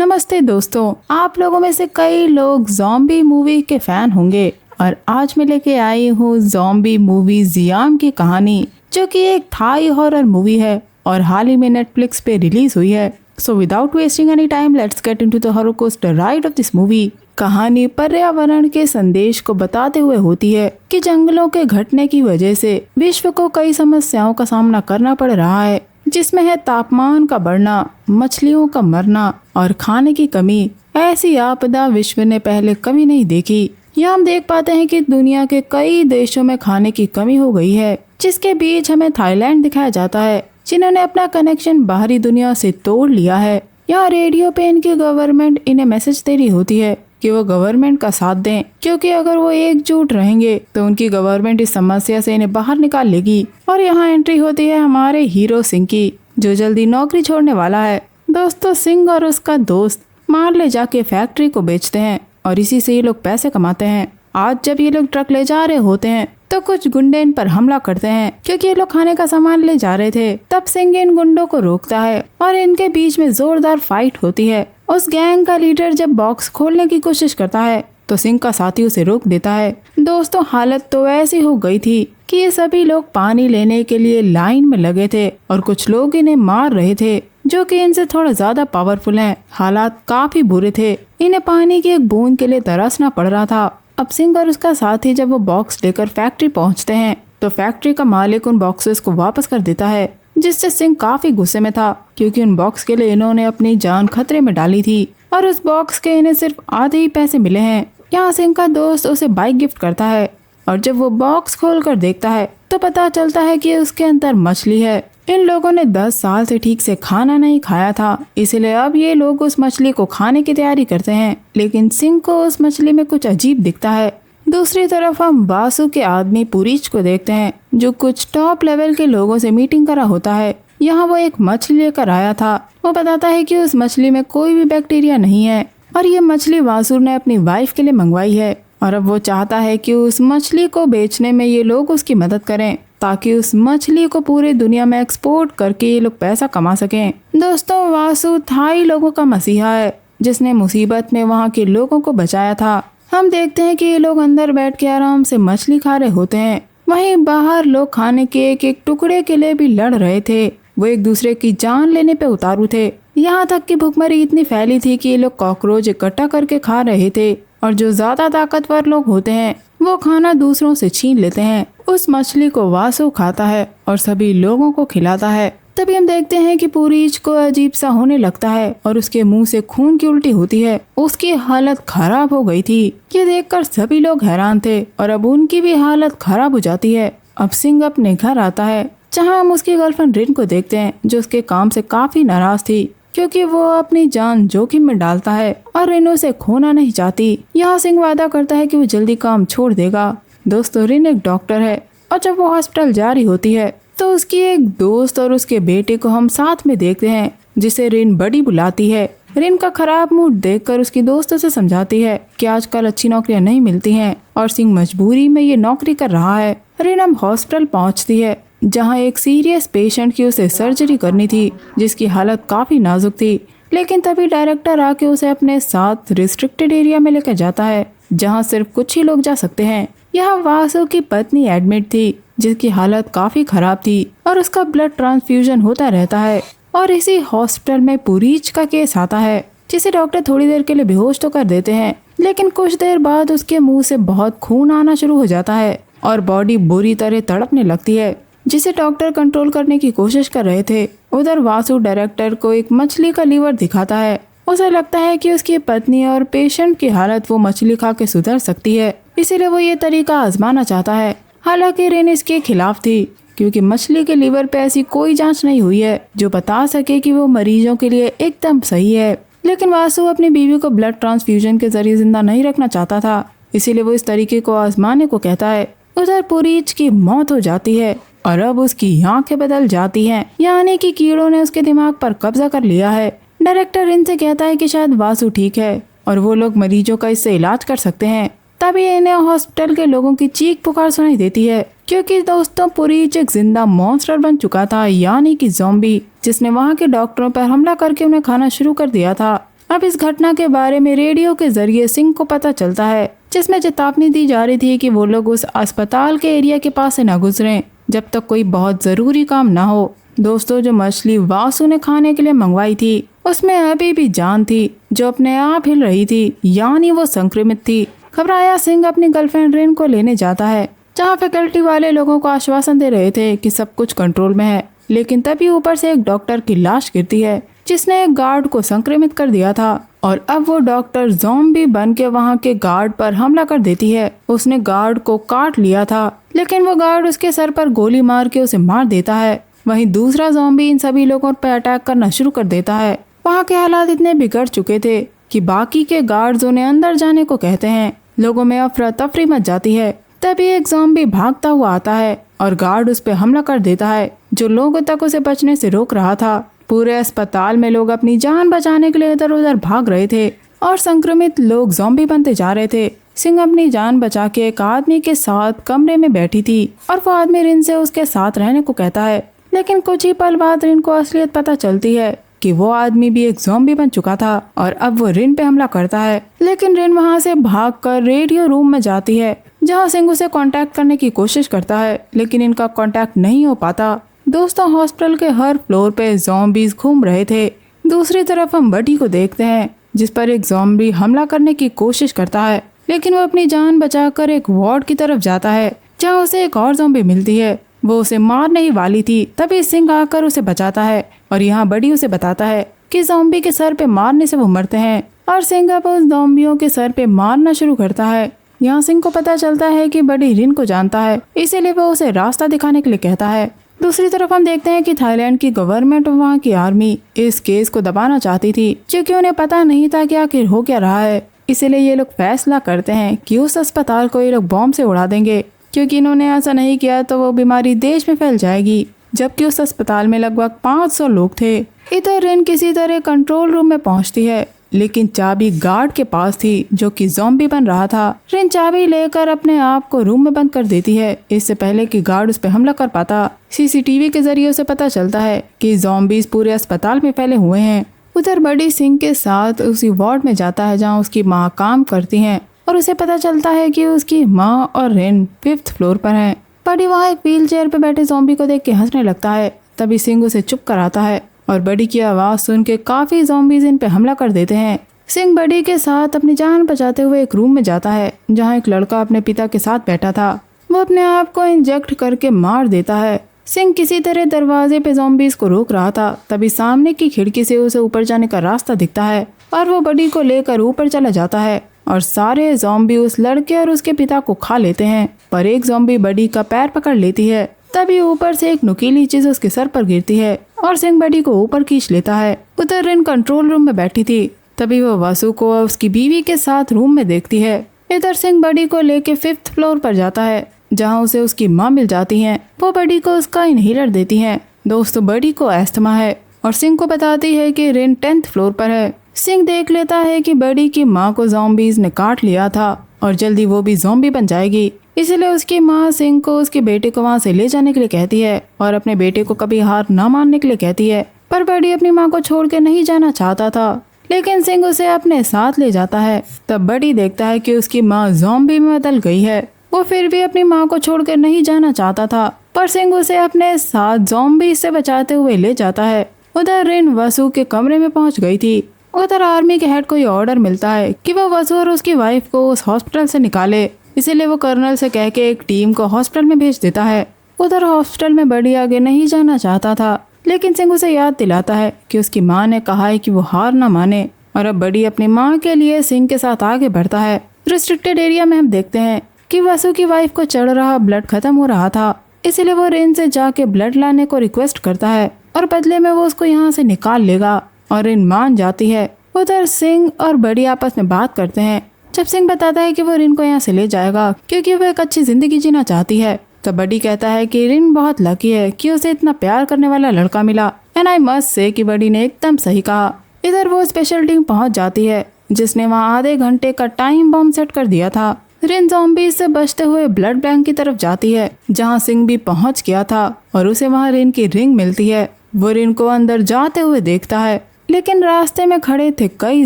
नमस्ते दोस्तों, आप लोगों में से कई लोग ज़ॉम्बी मूवी के फैन होंगे और आज मैं लेके आई हूँ ज़ॉम्बी मूवी ज़ियाम की कहानी, जो कि एक थाई हॉरर मूवी है और हाल ही में नेटफ्लिक्स पे रिलीज हुई है। So without wasting any time, let's get into the horror coaster ride of this movie. कहानी पर्यावरण के संदेश को बताते हुए होती है कि जंगलों के घटने की वजह से विश्व को कई समस्याओं का सामना करना पड़ रहा है, जिसमें है तापमान का बढ़ना, मछलियों का मरना और खाने की कमी। ऐसी आपदा विश्व ने पहले कभी नहीं देखी। यहाँ हम देख पाते हैं कि दुनिया के कई देशों में खाने की कमी हो गई है, जिसके बीच हमें थाईलैंड दिखाया जाता है, जिन्होंने अपना कनेक्शन बाहरी दुनिया से तोड़ लिया है। यहाँ रेडियो पे इनकी गवर्नमेंट इन्हें मैसेज दे रही होती है कि वो गवर्नमेंट का साथ दें, क्योंकि अगर वो एकजुट रहेंगे तो उनकी गवर्नमेंट इस समस्या से इन्हें बाहर निकाल लेगी। और यहाँ एंट्री होती है हमारे हीरो सिंह की, जो जल्दी नौकरी छोड़ने वाला है। दोस्तों, सिंह और उसका दोस्त माल ले जाके फैक्ट्री को बेचते हैं और इसी से ये लोग पैसे कमाते हैं। आज जब ये लोग ट्रक ले जा रहे होते हैं तो कुछ गुंडे इन पर हमला करते हैं, क्योंकि ये लोग खाने का सामान ले जा रहे थे। तब सिंह इन गुंडों को रोकता है और इनके बीच में जोरदार फाइट होती है। उस गैंग का लीडर जब बॉक्स खोलने की कोशिश करता है तो सिंह का साथी उसे रोक देता है। दोस्तों, हालत तो ऐसी हो गई थी कि ये सभी लोग पानी लेने के लिए लाइन में लगे थे और कुछ लोग इन्हें मार रहे थे, जो कि इनसे थोड़ा ज्यादा पावरफुल हैं। हालात काफी बुरे थे, इन्हें पानी की एक बूंद के लिए तरसना पड़ रहा था। अब सिंह और उसका साथी जब वो बॉक्स लेकर फैक्ट्री पहुंचते हैं तो फैक्ट्री का मालिक उन बॉक्सेस को वापस कर देता है, जिससे सिंह काफी गुस्से में था, क्योंकि उन बॉक्स के लिए इन्होंने अपनी जान खतरे में डाली थी और उस बॉक्स के इन्हें सिर्फ आधे ही पैसे मिले हैं। यहाँ सिंह का दोस्त उसे बाइक गिफ्ट करता है और जब वो बॉक्स खोलकर देखता है तो पता चलता है कि उसके अंदर मछली है। इन लोगों ने 10 साल से ठीक से खाना नहीं खाया था, इसलिए अब ये लोग उस मछली को खाने की तैयारी करते हैं, लेकिन सिंह को उस मछली में कुछ अजीब दिखता है। दूसरी तरफ हम वासु के आदमी पुरीच को देखते हैं, जो कुछ टॉप लेवल के लोगों से मीटिंग करा होता है। यहाँ वो एक मछली लेकर आया था। वो बताता है कि उस मछली में कोई भी बैक्टीरिया नहीं है और ये मछली वासु ने अपनी वाइफ के लिए मंगवाई है, और अब वो चाहता है कि उस मछली को बेचने में ये लोग उसकी मदद करें, ताकि उस मछली को पूरी दुनिया में एक्सपोर्ट करके ये लोग पैसा कमा सकें। दोस्तों, वासु थाई लोगों का मसीहा है, जिसने मुसीबत में वहाँ के लोगों को बचाया था। हम देखते हैं कि ये लोग अंदर बैठ के आराम से मछली खा रहे होते हैं, वहीं बाहर लोग खाने के एक एक टुकड़े के लिए भी लड़ रहे थे। वो एक दूसरे की जान लेने पे उतारू थे। यहाँ तक कि भुखमरी इतनी फैली थी कि ये लोग कॉकरोच इकट्ठा करके खा रहे थे, और जो ज्यादा ताकतवर लोग होते हैं वो खाना दूसरों से छीन लेते हैं। उस मछली को वासु खाता है और सभी लोगों को खिलाता है। तभी हम देखते हैं कि पुरीच को अजीब सा होने लगता है और उसके मुंह से खून की उल्टी होती है। उसकी हालत खराब हो गई थी। ये देखकर सभी लोग हैरान थे और अब उनकी भी हालत खराब हो जाती है। अब सिंह अपने घर आता है, जहाँ हम उसकी गर्लफ्रेंड रिन को देखते हैं, जो उसके काम से काफी नाराज थी, क्योंकि वो अपनी जान जोखिम में डालता है और रिन उसे खोना नहीं चाहती। यहाँ सिंह वादा करता है कि वो जल्दी काम छोड़ देगा। दोस्तों, रिन एक डॉक्टर है और जब वो हॉस्पिटल जा रही होती है तो उसकी एक दोस्त और उसके बेटे को हम साथ में देखते हैं, जिसे रिन बड़ी बुलाती है। रिन का खराब मूड देखकर उसकी दोस्त उसे समझाती है कि आजकल अच्छी नौकरियां नहीं मिलती हैं और सिंह मजबूरी में ये नौकरी कर रहा है। रिन अब हॉस्पिटल पहुंचती है, जहां एक सीरियस पेशेंट की उसे सर्जरी करनी थी, जिसकी हालत काफी नाजुक थी। लेकिन तभी डायरेक्टर आके उसे अपने साथ रिस्ट्रिक्टेड एरिया में लेकर जाता है, जहां सिर्फ कुछ ही लोग जा सकते हैं। यहाँ वासु की पत्नी एडमिट थी, जिसकी हालत काफी खराब थी और उसका ब्लड ट्रांसफ्यूजन होता रहता है। और इसी हॉस्पिटल में पुरीच का केस आता है, जिसे डॉक्टर थोड़ी देर के लिए बेहोश तो कर देते हैं, लेकिन कुछ देर बाद उसके मुंह से बहुत खून आना शुरू हो जाता है और बॉडी बुरी तरह तड़पने लगती है, जिसे डॉक्टर कंट्रोल करने की कोशिश कर रहे थे। उधर वासु डायरेक्टर को एक मछली का लीवर दिखाता है। उसे लगता है कि उसकी पत्नी और पेशेंट की हालत वो मछली खा के सुधर सकती है, इसीलिए वो ये तरीका आजमाना चाहता है। हालांकि रिन इसके खिलाफ थी, क्योंकि मछली के लीवर पे ऐसी कोई जांच नहीं हुई है जो बता सके कि वो मरीजों के लिए एकदम सही है। लेकिन वासु अपनी बीवी को ब्लड ट्रांसफ्यूजन के जरिए जिंदा नहीं रखना चाहता था, इसीलिए वो इस तरीके को आजमाने को कहता है। उधर पुरीच की मौत हो जाती है और अब उसकी आंखें बदल जाती हैं, यानी कि कीड़ों ने उसके दिमाग पर कब्जा कर लिया है। डायरेक्टर इनसे कहता है कि शायद वासु ठीक है और वो लोग मरीजों का इससे इलाज कर सकते हैं। तभी इन्हें हॉस्पिटल के लोगों की चीख पुकार सुनाई देती है, क्योंकि दोस्तों पुरीच एक जिंदा मॉन्स्टर बन चुका था, यानी कि ज़ॉम्बी, जिसने वहाँ के डॉक्टरों पर हमला करके उन्हें खाना शुरू कर दिया था। अब इस घटना के बारे में रेडियो के जरिए सिंह को पता चलता है, जिसमें चेतावनी दी जा रही थी कि वो लोग उस अस्पताल के एरिया के पास से न गुजरें जब तक कोई बहुत जरूरी काम ना हो। दोस्तों, जो मछली वासु ने खाने के लिए मंगवाई थी उसमें अभी भी जान थी, जो अपने आप हिल रही थी, यानी वो संक्रमित थी। घबराया सिंह अपनी गर्लफ्रेंड रिन को लेने जाता है, जहाँ फैकल्टी वाले लोगों को आश्वासन दे रहे थे कि सब कुछ कंट्रोल में है। लेकिन तभी ऊपर से एक डॉक्टर की लाश गिरती है, जिसने एक गार्ड को संक्रमित कर दिया था, और अब वो डॉक्टर ज़ॉम्बी बन के वहाँ के गार्ड पर हमला कर देती है। उसने गार्ड को काट लिया था, लेकिन वो गार्ड उसके सर पर गोली मार के उसे मार देता है। वहीं दूसरा ज़ॉम्बी इन सभी लोगों पर अटैक करना शुरू कर देता है। वहाँ के हालात इतने बिगड़ चुके थे कि बाकी के गार्ड्स उन्हें अंदर जाने को कहते हैं। लोगों में अफरा तफरी मच जाती है। तभी एक ज़ॉम्बी भागता हुआ आता है और गार्ड उस पर हमला कर देता है, जो लोगों तक उसे बचने से रोक रहा था। पूरे अस्पताल में लोग अपनी जान बचाने के लिए इधर उधर भाग रहे थे और संक्रमित लोग ज़ॉम्बी बनते जा रहे थे। सिंह अपनी जान बचा के एक आदमी के साथ कमरे में बैठी थी और वो आदमी रिन से उसके साथ रहने को कहता है। लेकिन कुछ ही पल बाद रिन को असलियत पता चलती है कि वो आदमी भी एक ज़ॉम्बी बन चुका था और अब वो रिन पे हमला करता है। लेकिन रिन वहाँ से भागकर रेडियो रूम में जाती है, जहाँ सिंह उसे कांटेक्ट करने की कोशिश करता है, लेकिन इनका कांटेक्ट नहीं हो पाता। दोस्तों, हॉस्पिटल के हर फ्लोर पे ज़ॉम्बीज घूम रहे थे। दूसरी तरफ हम बडी को देखते हैं, जिस पर एक ज़ॉम्बी हमला करने की कोशिश करता है, लेकिन वो अपनी जान बचाकर एक वार्ड की तरफ जाता है, जहाँ उसे एक और ज़ॉम्बी मिलती है। वो उसे मारने ही वाली थी, तभी सिंह आकर उसे बचाता है और यहाँ बडी उसे बताता है कि ज़ॉम्बी के सर पे मारने से वो मरते हैं, और सिंह अब उस ज़ॉम्बियों के सर पे मारना शुरू करता है। यहाँ सिंह को पता चलता है कि बडी रिन को जानता है, इसीलिए वो उसे रास्ता दिखाने के लिए कहता है। दूसरी तरफ हम देखते हैं कि थाईलैंड की गवर्नमेंट और वहाँ की आर्मी इस केस को दबाना चाहती थी, क्योंकि उन्हें पता नहीं था कि आखिर हो क्या रहा है। इसीलिए ये लोग फैसला करते हैं कि उस अस्पताल को ये लोग बॉम्ब से उड़ा देंगे, क्योंकि इन्होंने ऐसा नहीं किया तो वो बीमारी देश में फैल जाएगी। जबकि उस अस्पताल में लगभग 500 लोग थे। इधर रिन किसी तरह कंट्रोल रूम में पहुंचती है, लेकिन चाबी गार्ड के पास थी, जो कि ज़ॉम्बी बन रहा था। रिन चाबी लेकर अपने आप को रूम में बंद कर देती है, इससे पहले कि गार्ड उस पर हमला कर पाता। सीसीटीवी के जरिए उसे पता चलता है कि ज़ॉम्बीज पूरे अस्पताल में फैले हुए हैं। उधर बडी सिंह के साथ उसी वार्ड में जाता है, जहाँ उसकी माँ काम करती हैं, और उसे पता चलता है कि उसकी माँ और रिन 5th फ्लोर पर हैं। बडी वहाँ एक व्हील चेयर पे बैठे ज़ॉम्बी को देख के हंसने लगता है। तभी सिंह उसे चुप कराता है और बडी की आवाज़ सुन के काफ़ी ज़ॉम्बीज इन पे हमला कर देते हैं। सिंह बडी के साथ अपनी जान बचाते हुए एक रूम में जाता है, जहाँ एक लड़का अपने पिता के साथ बैठा था। वो अपने आप को इंजेक्ट करके मार देता है। सिंह किसी तरह दरवाजे पे ज़ॉम्बीज को रोक रहा था, तभी सामने की खिड़की से उसे ऊपर जाने का रास्ता दिखता है और वो बडी को लेकर ऊपर चला जाता है और सारे ज़ॉम्बी उस लड़के और उसके पिता को खा लेते हैं। पर एक ज़ॉम्बी बडी का पैर पकड़ लेती है। तभी ऊपर से एक नुकीली चीज उसके सर पर गिरती है और सिंह बडी को ऊपर खींच लेता है। उधर रिन कंट्रोल रूम में बैठी थी, तभी वो वासु को उसकी बीवी के साथ रूम में देखती है। इधर सिंह बडी को लेके 5th फ्लोर पर जाता है, जहाँ उसे उसकी माँ मिल जाती हैं। वो बडी को उसका इनहेलर देती हैं। दोस्तों, बडी को अस्थमा है और सिंह को बताती है कि रिन 10th फ्लोर पर है। सिंह देख लेता है कि बडी की माँ को ज़ॉम्बीज ने काट लिया था और जल्दी वो भी ज़ॉम्बी बन जाएगी, इसलिए उसकी माँ सिंह को उसके बेटे को वहाँ से ले जाने के लिए कहती है और अपने बेटे को कभी हार न मानने के लिए कहती है। पर बडी अपनी माँ को छोड़ के नहीं जाना चाहता था, लेकिन सिंह उसे अपने साथ ले जाता है। तब बडी देखता है कि उसकी माँ ज़ॉम्बी में बदल गई है। वो फिर भी अपनी माँ को छोड़कर नहीं जाना चाहता था, पर सिंह उसे अपने साथ ज़ॉम्बी से बचाते हुए ले जाता है। उधर रिन वासु के कमरे में पहुंच गई थी। उधर आर्मी के हेड को ये ऑर्डर मिलता है कि वो वासु और उसकी वाइफ को उस हॉस्पिटल से निकाले, इसीलिए वो कर्नल से कह के एक टीम को हॉस्पिटल में भेज देता है। उधर हॉस्पिटल में बडी आगे नहीं जाना चाहता था, लेकिन सिंह उसे याद दिलाता है कि उसकी माँ ने कहा है कि वो हार ना माने, और अब बडी अपनी माँ के लिए सिंह के साथ आगे बढ़ता है। रिस्ट्रिक्टेड एरिया में हम देखते हैं कि वासु की वाइफ को चढ़ रहा ब्लड खत्म हो रहा था, इसीलिए वो रिन से जाके ब्लड लाने को रिक्वेस्ट करता है और बदले में वो उसको यहाँ से निकाल लेगा, और रिन मान जाती है। उधर सिंह और बडी आपस में बात करते हैं। जब सिंह बताता है कि वो रिन को यहाँ से ले जाएगा क्योंकि वो एक अच्छी जिंदगी जीना चाहती है, तो बडी कहता है कि रिन बहुत लकी है कि उसे इतना प्यार करने वाला लड़का मिला। एंड आई मस्ट से कि बडी ने एकदम सही कहा। इधर वो स्पेशल टीम पहुंच जाती है, जिसने वहाँ आधे घंटे का टाइम बम सेट कर दिया था। रिन ज़ॉम्बी से बचते हुए ब्लड बैंक की तरफ जाती है, जहाँ सिंह भी पहुंच गया था, और उसे वहाँ रिन की रिंग मिलती है। वो रिन को अंदर जाते हुए देखता है, लेकिन रास्ते में खड़े थे कई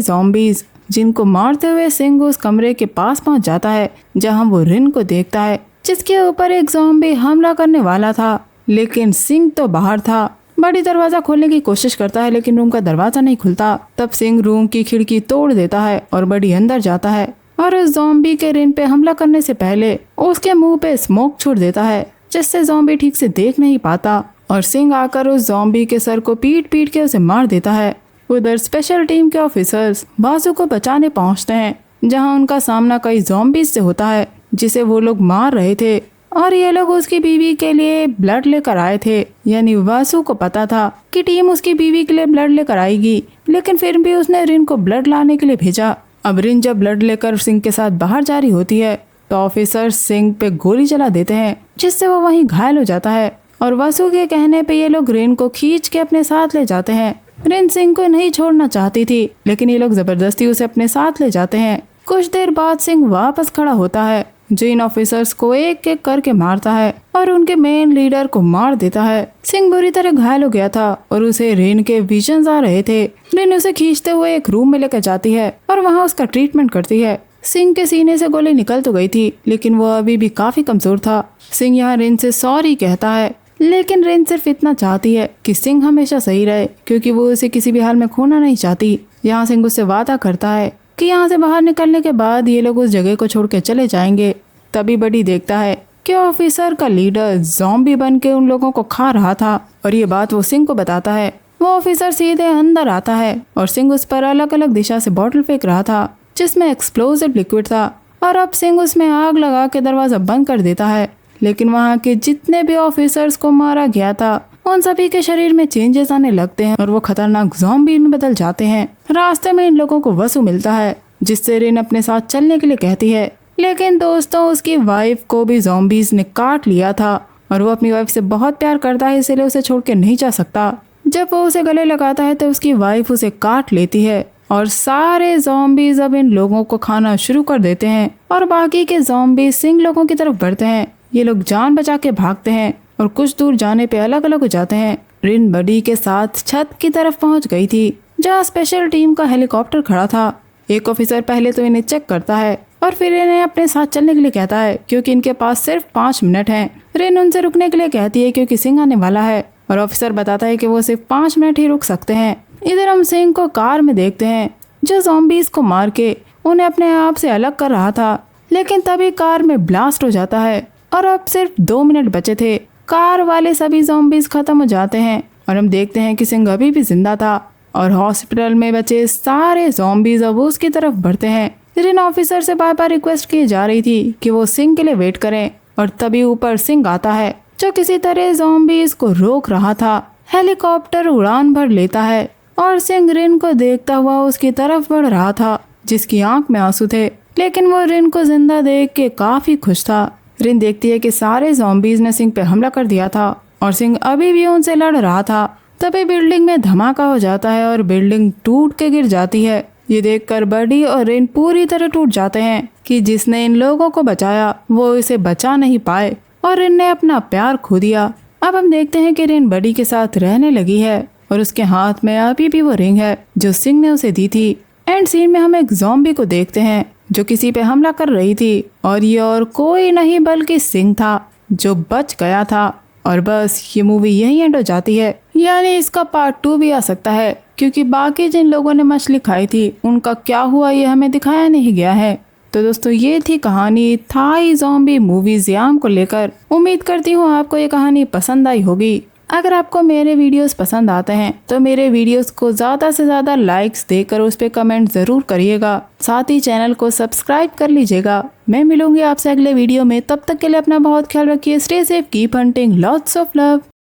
ज़ॉम्बीज, जिनको मारते हुए सिंह उस कमरे के पास पहुंच जाता है जहां वो रिन को देखता है, जिसके ऊपर एक ज़ॉम्बी हमला करने वाला था। लेकिन सिंह तो बाहर था। बड़ी दरवाजा खोलने की कोशिश करता है लेकिन रूम का दरवाजा नहीं खुलता। तब सिंह रूम की खिड़की तोड़ देता है और बड़ी अंदर जाता है और उस ज़ॉम्बी के रिन पे हमला करने से पहले उसके मुंह पे स्मोक छोड़ देता है, जिससे ज़ॉम्बी ठीक से देख नहीं पाता और सिंह आकर उस ज़ॉम्बी के सर को पीट पीट के उसे मार देता है। उधर स्पेशल टीम के ऑफिसर्स बासु को बचाने पहुंचते हैं, जहां उनका सामना कई ज़ॉम्बीज से होता है जिसे वो लोग मार रहे थे और ये लोग उसकी बीवी के लिए ब्लड लेकर आए थे। यानी वासु को पता था कि टीम उसकी बीवी के लिए ब्लड लेकर आएगी, लेकिन फिर भी उसने रिन को ब्लड लाने के लिए भेजा। अब रिन जब ब्लड लेकर सिंह के साथ बाहर जा रही होती है तो ऑफिसर सिंह पे गोली चला देते हैं, जिससे वो वहीं घायल हो जाता है और वासु के कहने पे ये लोग रिन को खींच के अपने साथ ले जाते हैं। रिन सिंह को नहीं छोड़ना चाहती थी, लेकिन ये लोग जबरदस्ती उसे अपने साथ ले जाते हैं। कुछ देर बाद सिंह वापस खड़ा होता है, जो इन ऑफिसर्स को एक एक करके मारता है और उनके मेन लीडर को मार देता है। सिंह बुरी तरह घायल हो गया था और उसे रिन के विजन्स आ रहे थे। रिन उसे खींचते हुए एक रूम में लेकर जाती है और वहाँ उसका ट्रीटमेंट करती है। सिंह के सीने से गोली निकल तो गई थी, लेकिन वो अभी भी काफी कमजोर था। सिंह यहाँ रिन से सॉरी कहता है, लेकिन रिन सिर्फ इतना चाहती है कि सिंह हमेशा सही रहे, क्योंकि वो उसे किसी भी हाल में खोना नहीं चाहती। यहाँ सिंह उससे वादा करता है कि यहाँ से बाहर निकलने के बाद ये लोग उस जगह को छोड़ के चले जाएंगे। तभी बडी देखता है कि ऑफिसर का लीडर ज़ॉम्बी बन के उन लोगों को खा रहा था और ये बात वो सिंह को बताता है। वो ऑफिसर सीधे अंदर आता है और सिंह उस पर अलग अलग दिशा से बॉटल फेंक रहा था, जिसमें एक्सप्लोसिव लिक्विड था और अब सिंह उसमें आग लगा के दरवाजा बंद कर देता है। लेकिन वहाँ के जितने भी ऑफिसर्स को मारा गया था उन सभी के शरीर में चेंजेस आने लगते हैं और वो खतरनाक ज़ॉम्बी में बदल जाते हैं। रास्ते में इन लोगों को वसु मिलता है, जिससे रिन अपने साथ चलने के लिए कहती है, लेकिन दोस्तों उसकी वाइफ को भी ज़ॉम्बीज ने काट लिया था और वो अपनी वाइफ से बहुत प्यार करता है, इसलिए उसे छोड़ के नहीं जा सकता। जब वो उसे गले लगाता है तो उसकी वाइफ उसे काट लेती है और सारे ज़ॉम्बीज अब इन लोगों को खाना शुरू कर देते हैं और बाकी के ज़ॉम्बीज सिंह लोगों की तरफ बढ़ते हैं। ये लोग जान बचा के भागते हैं और कुछ दूर जाने पे अलग अलग हो जाते हैं। रिन बडी के साथ छत की तरफ पहुंच गई थी, जहां स्पेशल टीम का हेलीकॉप्टर खड़ा था। एक ऑफिसर पहले तो इन्हें चेक करता है और फिर इन्हें अपने साथ चलने के लिए कहता है, क्योंकि इनके पास सिर्फ 5 मिनट हैं। रिन उनसे रुकने के लिए कहती है क्योंकि सिंह आने वाला है और ऑफिसर बताता है कि वो सिर्फ 5 मिनट ही रुक सकते हैं। इधर हम सिंह को कार में देखते हैं, जो ज़ॉम्बीज को मार के उन्हें अपने आप से अलग कर रहा था। लेकिन तभी कार में ब्लास्ट हो जाता है और अब सिर्फ 2 मिनट बचे थे। कार वाले सभी ज़ॉम्बीज खत्म हो जाते हैं और हम देखते हैं कि सिंह अभी भी जिंदा था और हॉस्पिटल में बचे सारे ज़ॉम्बीज अब उसकी तरफ बढ़ते हैं। रिन ऑफिसर से बार बार रिक्वेस्ट की जा रही थी कि वो सिंह के लिए वेट करें और तभी ऊपर सिंह आता है, जो किसी तरह ज़ॉम्बीज को रोक रहा था। हेलीकॉप्टर उड़ान भर लेता है और सिंह रिन को देखता हुआ उसकी तरफ बढ़ रहा था, जिसकी आंख में आंसू थे, लेकिन वो रिन को जिंदा देख के काफी खुश था। रिन देखती है कि सारे ज़ॉम्बीज ने सिंह पे हमला कर दिया था और सिंह अभी भी उनसे लड़ रहा था। तभी बिल्डिंग में धमाका हो जाता है और बिल्डिंग टूट के गिर जाती है। ये देखकर बडी और रिन पूरी तरह टूट जाते हैं कि जिसने इन लोगों को बचाया वो इसे बचा नहीं पाए और रिन ने अपना प्यार खो दिया। अब हम देखते हैं कि रिन बडी के साथ रहने लगी है और उसके हाथ में अभी भी वो रिंग है जो सिंह ने उसे दी थी। एंड सीन में हम एक ज़ॉम्बी को देखते हैं जो किसी पे हमला कर रही थी और ये और कोई नहीं बल्कि सिंह था जो बच गया था। और बस ये मूवी यहीं एंड हो जाती है। यानी इसका पार्ट 2 भी आ सकता है, क्योंकि बाकी जिन लोगों ने मछली खाई थी उनका क्या हुआ ये हमें दिखाया नहीं गया है। तो दोस्तों ये थी कहानी थाई ज़ॉम्बी मूवी ज़ियाम को लेकर। उम्मीद करती हूँ आपको ये कहानी पसंद आई होगी। अगर आपको मेरे वीडियोस पसंद आते हैं तो मेरे वीडियोस को ज़्यादा से ज़्यादा लाइक्स देकर उस पर कमेंट ज़रूर करिएगा। साथ ही चैनल को सब्सक्राइब कर लीजिएगा। मैं मिलूंगी आपसे अगले वीडियो में, तब तक के लिए अपना बहुत ख्याल रखिए। Stay safe, keep hunting, lots of love.